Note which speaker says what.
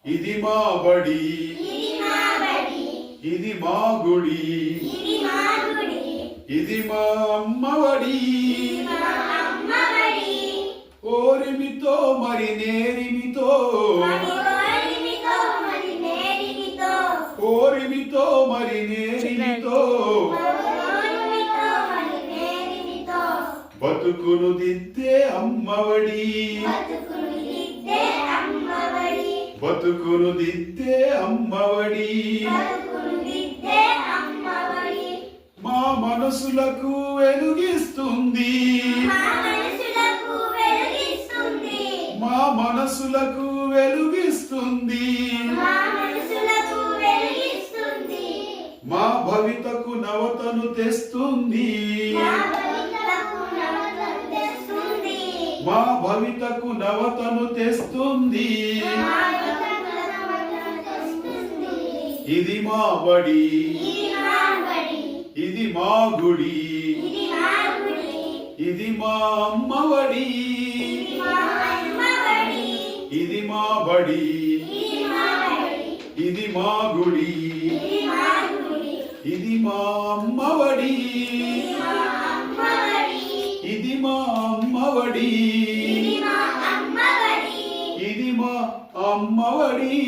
Speaker 1: ఇది మా బడి ఇది మా గుడి ఇది మా అమ్మవడి ఓరిమితో మరి నేరిమితో ఓరిమితో మరి నేరిమితో బతుకును దిద్దే అమ్మవడి బతుకును దిద్దే అమ్మవడి మా మనసులకు వెలుగిస్తుంది మా మనసులకు వెలుగిస్తుంది మా భవితకు నవతను తెస్తుంది మా భవితకు నవతను తెస్తుంది ఇది మా బడి ఇది మా గుడి ఇది మా అమ్మవడి ఇది మా బడి ఇది మా గుడి ఇది మా అమ్మవడి ఇది మా అమ్మవడి ఇది మా అమ్మవడి